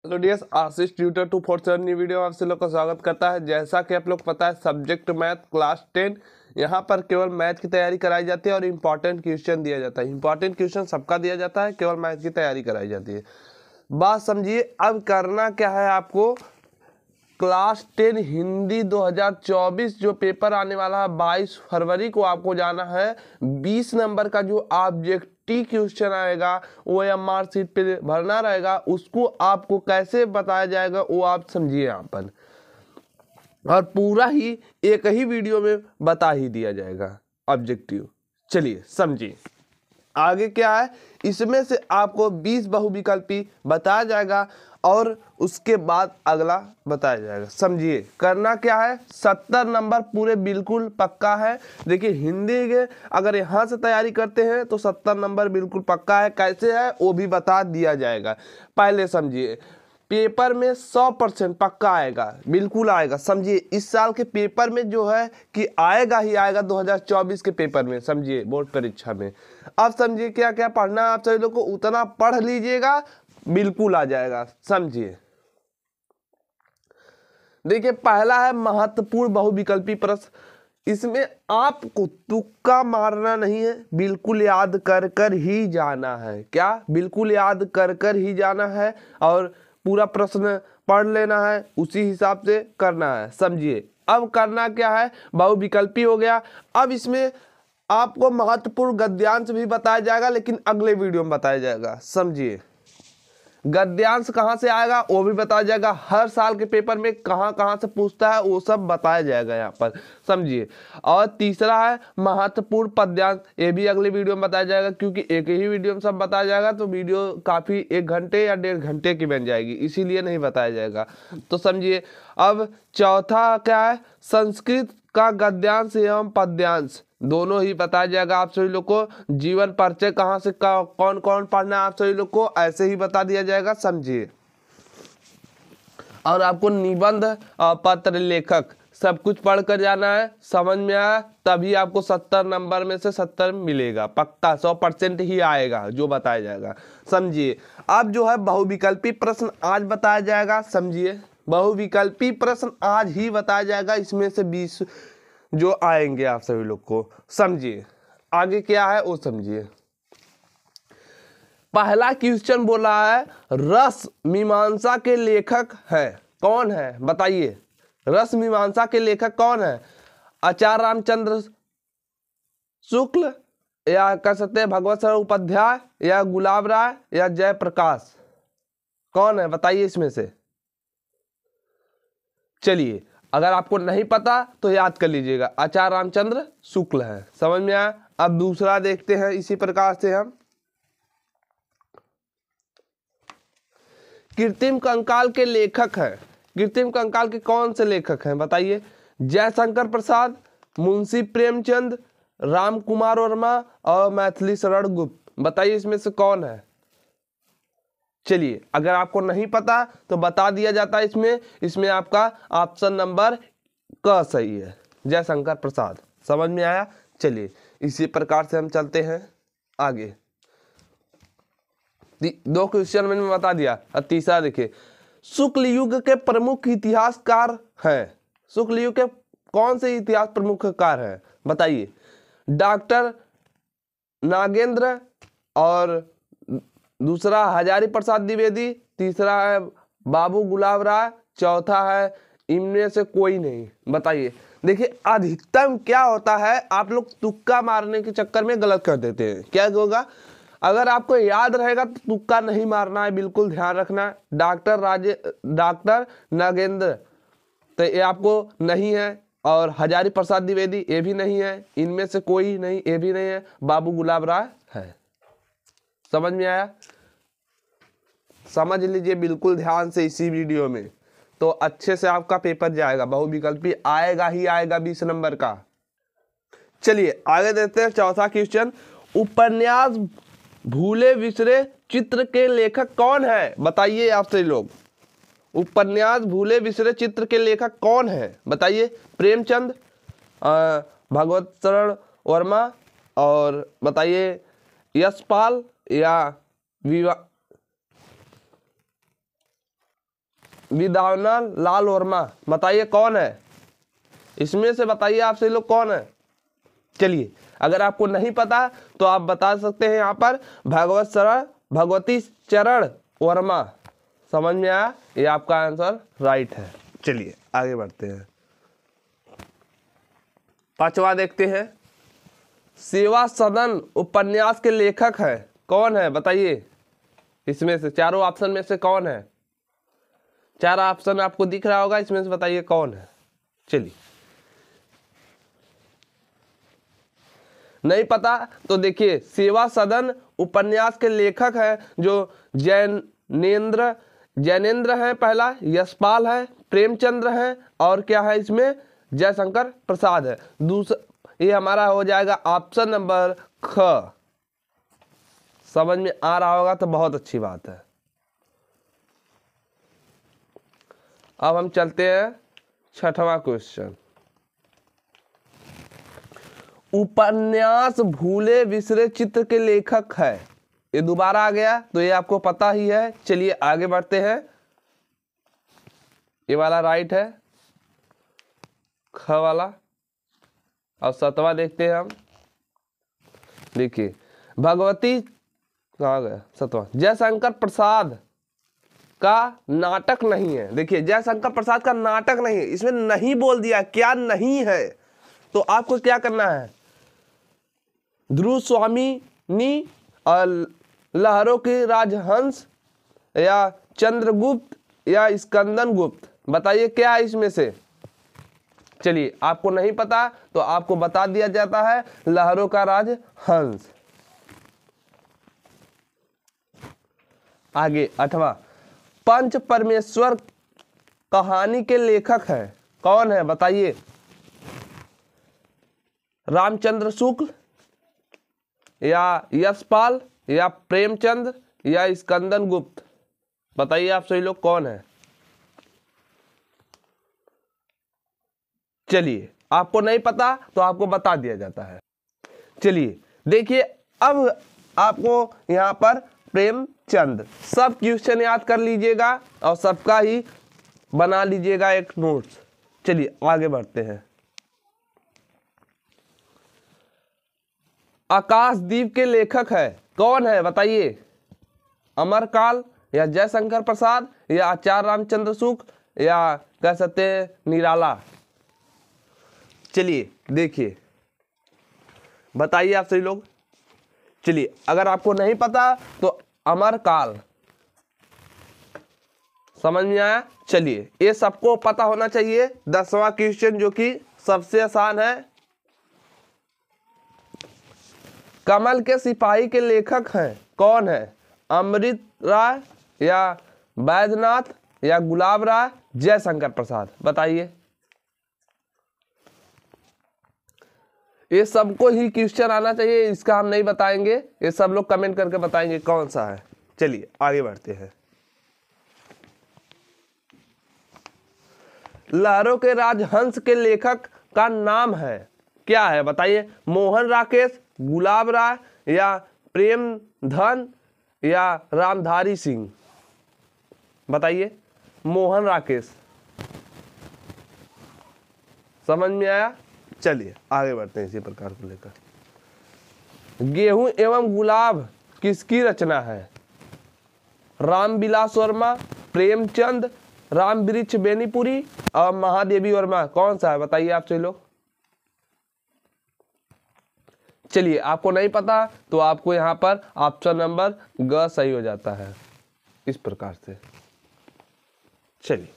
Hello dears, आशीष tutor 247 new video में आपसे लोग का स्वागत करता है। जैसा कि आप लोग पता है, सब्जेक्ट मैथ क्लास 10 यहाँ पर केवल मैथ की तैयारी कराई जाती है और इम्पॉर्टेंट क्वेश्चन दिया जाता है। इम्पॉर्टेंट क्वेश्चन सबका दिया जाता है, केवल मैथ की तैयारी कराई जाती है। बात समझिए, अब करना क्या है आपको। क्लास 10 हिंदी 2024 जो पेपर आने वाला है 22 फरवरी को, आपको जाना है। 20 नंबर का जो ऑब्जेक्टिव क्वेश्चन आएगा वो एमआर शीट पे भरना रहेगा। उसको आपको कैसे बताया जाएगा वो आप समझिए यहाँ पर, और पूरा ही एक ही वीडियो में बता ही दिया जाएगा ऑब्जेक्टिव। चलिए समझिए आगे क्या है। इसमें से आपको 20 बहुविकल्पी बताया जाएगा और उसके बाद अगला बताया जाएगा। समझिए करना क्या है। 70 नंबर पूरे बिल्कुल पक्का है। देखिए हिंदी के अगर यहाँ से तैयारी करते हैं तो 70 नंबर बिल्कुल पक्का है। कैसे है वो भी बता दिया जाएगा। पहले समझिए, पेपर में 100% पक्का आएगा, बिल्कुल आएगा। समझिए इस साल के पेपर में जो है कि आएगा ही आएगा 2024 के पेपर में, समझिए बोर्ड परीक्षा में। अब समझिए क्या क्या पढ़ना है आप सभी लोग को, उतना पढ़ लीजिएगा, बिल्कुल आ जाएगा। समझिए देखिए, पहला है महत्वपूर्ण बहुविकल्पी प्रश्न। इसमें आपको तुक्का मारना नहीं है, बिल्कुल याद कर कर ही जाना है। क्या बिल्कुल याद कर कर ही जाना है और पूरा प्रश्न पढ़ लेना है, उसी हिसाब से करना है। समझिए अब करना क्या है, बहुविकल्पी हो गया। अब इसमें आपको महत्वपूर्ण गद्यांश भी बताया जाएगा, लेकिन अगले वीडियो में बताया जाएगा। समझिए गद्यांश कहाँ से आएगा वो भी बताया जाएगा। हर साल के पेपर में कहाँ कहाँ से पूछता है वो सब बताया जाएगा यहाँ पर। समझिए, और तीसरा है महत्वपूर्ण पद्यांश, ये भी अगले वीडियो में बताया जाएगा, क्योंकि एक ही वीडियो में सब बताया जाएगा तो वीडियो काफ़ी 1 घंटे या 1.5 घंटे की बन जाएगी, इसीलिए नहीं बताया जाएगा। तो समझिए अब चौथा क्या है, संस्कृत का गद्यांश एवं पद्यांश दोनों ही बताया जाएगा आप सभी लोग को। जीवन परिचय कहाँ से कौन कौन पढ़ना है आप सभी लोग को, ऐसे ही बता दिया जाएगा। समझिए, और आपको निबंध पत्र लेखक सब कुछ पढ़ कर जाना है। समझ में आया, तभी आपको 70 नंबर में से 70 मिलेगा, पक्का 100% ही आएगा जो बताया जाएगा। समझिए अब जो है बहुविकल्पी प्रश्न आज बताया जाएगा। समझिए बहुविकल्पी प्रश्न आज ही बताया जाएगा, इसमें से 20 जो आएंगे आप सभी लोग को। समझिए आगे क्या है वो समझिए। पहला क्वेश्चन बोला है, रस मीमांसा के लेखक है कौन है, बताइए। रस मीमांसा के लेखक कौन है? आचार्य रामचंद्र शुक्ल, या कह सकते हैं भगवत सरल उपाध्याय, या गुलाब राय, या जयप्रकाश, कौन है बताइए इसमें से। चलिए अगर आपको नहीं पता तो याद कर लीजिएगा, आचार्य रामचंद्र शुक्ल है। समझ में आया। अब दूसरा देखते हैं इसी प्रकार से हम। कृत्रिम कंकाल के लेखक हैं। कृत्रिम कंकाल के कौन से लेखक हैं बताइए। जयशंकर प्रसाद, मुंशी प्रेमचंद, राम कुमार वर्मा और मैथिली शरण गुप्त, बताइए इसमें से कौन है। चलिए अगर आपको नहीं पता तो बता दिया जाता है इसमें आपका ऑप्शन नंबर क सही है, जयशंकर प्रसाद। समझ में आया। चलिए इसी प्रकार से हम चलते हैं आगे। 2 क्वेश्चन मैंने बता दिया। और तीसरा देखिए, शुक्ल युग के प्रमुख इतिहासकार हैं। शुक्ल युग के कौन से इतिहास प्रमुखकार हैं बताइए। डॉक्टर नागेंद्र, और दूसरा हजारी प्रसाद द्विवेदी, तीसरा है बाबू गुलाब राय, चौथा है इनमें से कोई नहीं, बताइए। देखिए अधिकतम क्या होता है, आप लोग तुक्का मारने के चक्कर में गलत कर देते हैं। क्या होगा, अगर आपको याद रहेगा तो तुक्का नहीं मारना है, बिल्कुल ध्यान रखना है। डॉक्टर नागेंद्र तो ये आपको नहीं है, और हजारी प्रसाद द्विवेदी ये भी नहीं है, इनमें से कोई नहीं ये भी नहीं है, बाबू गुलाब राय है। समझ में आया। समझ लीजिए बिल्कुल ध्यान से इसी वीडियो में, तो अच्छे से आपका पेपर जाएगा। बहुविकल्पी आएगा ही आएगा 20 नंबर का। चलिए आगे देखते हैं चौथा क्वेश्चन। उपन्यास भूले बिसरे चित्र के लेखक कौन है बताइए आप सभी लोग। उपन्यास भूले बिसरे चित्र के लेखक कौन है बताइए। प्रेमचंद, भगवत शरण वर्मा, और बताइए यशपाल, या विद्यावान लाल वर्मा, बताइए कौन है इसमें से, बताइए आप सभी लोग कौन है। चलिए अगर आपको नहीं पता तो आप बता सकते हैं यहाँ पर भगवती चरण वर्मा। समझ में आया, ये आपका आंसर राइट है। चलिए आगे बढ़ते हैं। पांचवा देखते हैं, सेवा सदन उपन्यास के लेखक है कौन है, बताइए इसमें से चारों ऑप्शन में से कौन है। चार ऑप्शन आपको दिख रहा होगा, इसमें से बताइए कौन है। चलिए नहीं पता तो देखिए, सेवा सदन उपन्यास के लेखक है जो जैनेन्द्र है, पहला यशपाल है, प्रेमचंद्र है और क्या है इसमें जयशंकर प्रसाद है। दूसरा ये हमारा हो जाएगा ऑप्शन नंबर ख। समझ में आ रहा होगा तो बहुत अच्छी बात है। अब हम चलते हैं छठवां क्वेश्चन। उपन्यास भूले बिसरे चित्र के लेखक है, ये दोबारा आ गया तो ये आपको पता ही है। चलिए आगे बढ़ते हैं। ये वाला राइट है, ख वाला। और सतवां देखते हैं हम। देखिए भगवती कहाँ गया, सतवां जयशंकर प्रसाद का नाटक नहीं है। देखिए जयशंकर प्रसाद का नाटक नहीं है, इसमें नहीं बोल दिया, क्या नहीं है। तो आपको क्या करना है, ध्रुव स्वामी और लहरों की राजहंस या चंद्रगुप्त या स्कंदन गुप्त, बताइए क्या है इसमें से। चलिए आपको नहीं पता तो आपको बता दिया जाता है लहरों का राजहंस। आगे आठवां, पंच परमेश्वर कहानी के लेखक है कौन है, बताइए। रामचंद्र शुक्ल या यशपाल या प्रेमचंद या स्कंदन गुप्त, बताइए आप सभी लोग कौन है। चलिए आपको नहीं पता तो आपको बता दिया जाता है। चलिए देखिए अब आपको यहां पर प्रेमचंद, सब क्वेश्चन याद कर लीजिएगा और सबका ही बना लीजिएगा एक नोट्स। चलिए आगे बढ़ते हैं। आकाशदीप के लेखक है कौन है, बताइए। अमरकाल या जयशंकर प्रसाद या आचार्य रामचंद्र शुक्ल या कह सकते हैं निराला। चलिए देखिए बताइए आप सभी लोग। चलिए अगर आपको नहीं पता तो अमरकाल, समझ में आया। चलिए ये सबको पता होना चाहिए। 10वां क्वेश्चन जो कि सबसे आसान है, कमल के सिपाही के लेखक हैं कौन है, अमृत राय या बैद्यनाथ या गुलाब राय, जयशंकर प्रसाद, बताइए। ये सबको ही क्वेश्चन आना चाहिए, इसका हम नहीं बताएंगे, ये सब लोग कमेंट करके बताएंगे कौन सा है। चलिए आगे बढ़ते हैं। लहरों के राजहंस के लेखक का नाम है क्या है, बताइए। मोहन राकेश, गुलाब राय या प्रेमधन या रामधारी सिंह, बताइए। मोहन राकेश, समझ में आया। चलिए आगे बढ़ते हैं इसी प्रकार को लेकर। गेहूं एवं गुलाब किसकी रचना है, रामविलास वर्मा, प्रेमचंद, राम वृक्ष बेनीपुरी और महादेवी वर्मा, कौन सा है, बताइए आप सभी लोग। चलिए आपको नहीं पता तो आपको यहाँ पर ऑप्शन नंबर ग सही हो जाता है, इस प्रकार से। चलिए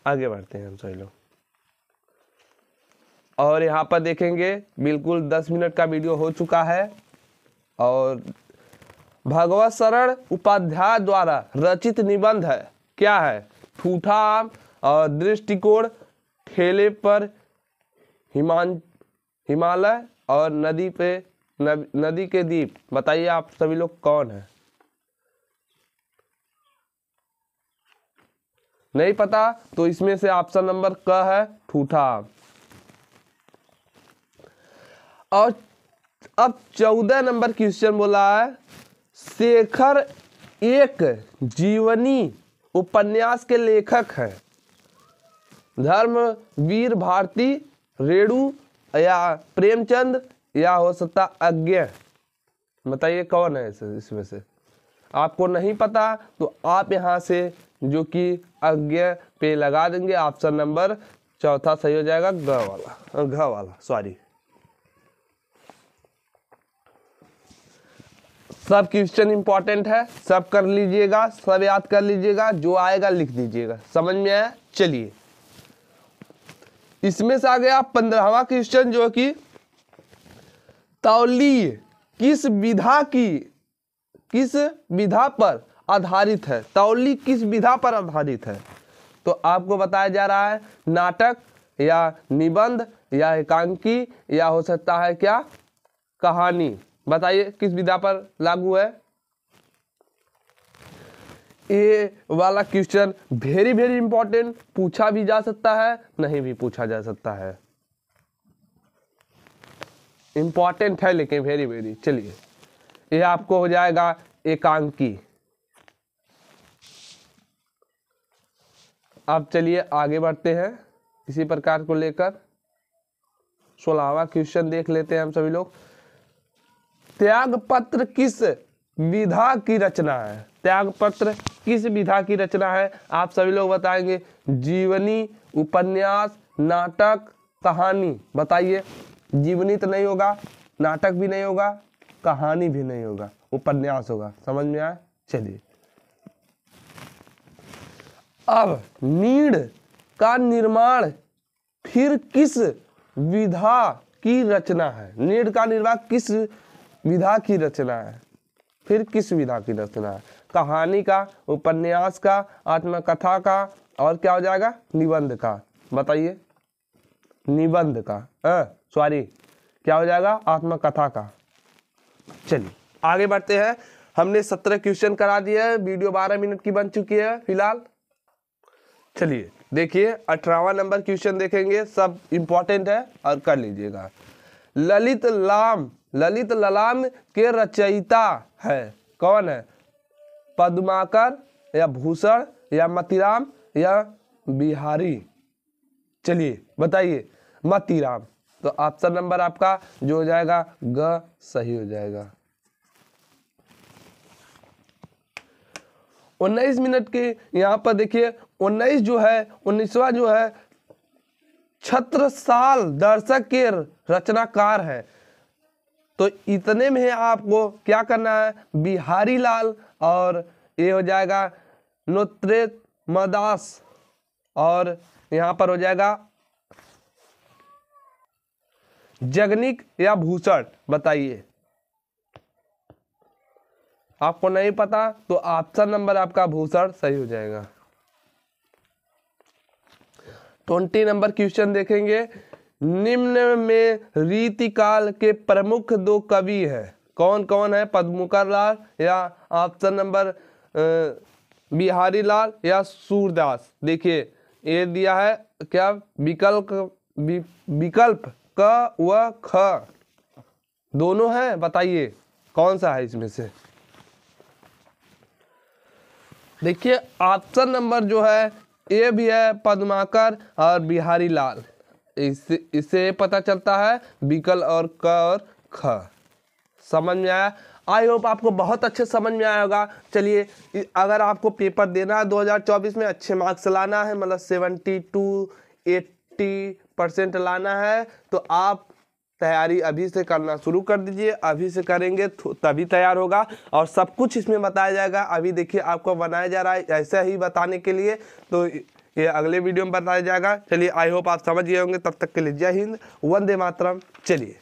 आगे बढ़ते हैं हम सभी लोग। और यहाँ पर देखेंगे बिल्कुल 10 मिनट का वीडियो हो चुका है और भगवत शरण उपाध्याय द्वारा रचित निबंध है क्या है, ठूठा आम और दृष्टिकोण, ठेले पर हिमालय और नदी के द्वीप, बताइए आप सभी लोग कौन है। नहीं पता तो इसमें से ऑप्शन नंबर क है, ठूठा आम। और अब 14 नंबर क्वेश्चन बोला है, शेखर एक जीवनी उपन्यास के लेखक है धर्मवीर भारती, रेणु या प्रेमचंद या हो सकता अज्ञे। बताइए कौन है इसमें से। आपको नहीं पता तो आप यहाँ से जो कि अज्ञे पे लगा देंगे। ऑप्शन नंबर चौथा सही हो जाएगा, घ वाला सॉरी। सब क्वेश्चन इंपॉर्टेंट है, सब कर लीजिएगा, सब याद कर लीजिएगा, जो आएगा लिख दीजिएगा। समझ में आया? चलिए इसमें से आ गया 15वां क्वेश्चन जो कि तौलीय किस विधा पर आधारित है। तौली किस विधा पर आधारित है? तो आपको बताया जा रहा है नाटक या निबंध या एकांकी या हो सकता है क्या कहानी। बताइए किस विधा पर लागू है। ये वाला क्वेश्चन वेरी वेरी इंपॉर्टेंट, पूछा भी जा सकता है, नहीं भी पूछा जा सकता है। इंपॉर्टेंट है लेकिन वेरी वेरी। चलिए ये आपको हो जाएगा एकांकी। अब चलिए आगे बढ़ते हैं इसी प्रकार को लेकर। 16वां क्वेश्चन देख लेते हैं हम सभी लोग। त्यागपत्र किस विधा की रचना है? त्यागपत्र किस विधा की रचना है? आप सभी लोग बताएंगे जीवनी, उपन्यास, नाटक, कहानी। बताइए। जीवनी तो नहीं होगा, नाटक भी नहीं होगा, कहानी भी नहीं होगा, उपन्यास होगा। समझ में आया? चलिए अब नीड़ का निर्माण फिर किस विधा की रचना है? नीड़ का निर्माण किस विधा की रचना है? फिर किस विधा की रचना है? कहानी का, उपन्यास का, आत्मकथा का और क्या हो जाएगा निबंध का। बताइए। निबंध का, सॉरी क्या हो जाएगा आत्मकथा का। चलिए आगे बढ़ते हैं। हमने 17 क्वेश्चन करा दिए हैं, वीडियो 12 मिनट की बन चुकी है फिलहाल। चलिए देखिए 18वां नंबर क्वेश्चन देखेंगे, सब इंपॉर्टेंट है और कर लीजिएगा। ललित ललाम के रचयिता है कौन है? पद्माकर या भूषण या मतीराम या बिहारी। चलिए बताइए। मतीराम। तो ऑप्शन नंबर आपका जो हो जाएगा ग सही हो जाएगा। 19 मिनट के यहाँ पर देखिए 19 जो है 19वां जो है छत्रसाल दर्शक के रचनाकार है। तो इतने में आपको क्या करना है? बिहारी लाल और ये हो जाएगा नोत्रेमदास और यहाँ पर हो जाएगा जगनिक या भूषण। बताइए। आपको नहीं पता तो ऑप्शन नंबर आपका भूषण सही हो जाएगा। 20 नंबर क्वेश्चन देखेंगे। निम्न में रीतिकाल के प्रमुख 2 कवि हैं कौन कौन है? पद्मकर लाल या ऑप्शन नंबर बिहारी लाल या सूरदास। देखिए ये दिया है क्या विकल्प क व ख दोनों है। बताइए कौन सा है इसमें से। देखिए ऑप्शन नंबर जो है ए भी है पद्माकर और बिहारी लाल। इससे पता चलता है विकल्प और क और ख। समझ में आया? आई होप आपको बहुत अच्छे समझ में आया होगा। चलिए अगर आपको पेपर देना है 2024 में, अच्छे मार्क्स लाना है, मतलब 70-80% लाना है, तो आप तैयारी अभी से करना शुरू कर दीजिए। अभी से करेंगे तभी तैयार होगा और सब कुछ इसमें बताया जाएगा। अभी देखिए आपको बनाया जा रहा है ऐसा ही बताने के लिए, तो ये अगले वीडियो में बताया जाएगा। चलिए आई होप आप समझ गए होंगे। तब तक के लिए जय हिंद, वंदे मातरम। चलिए।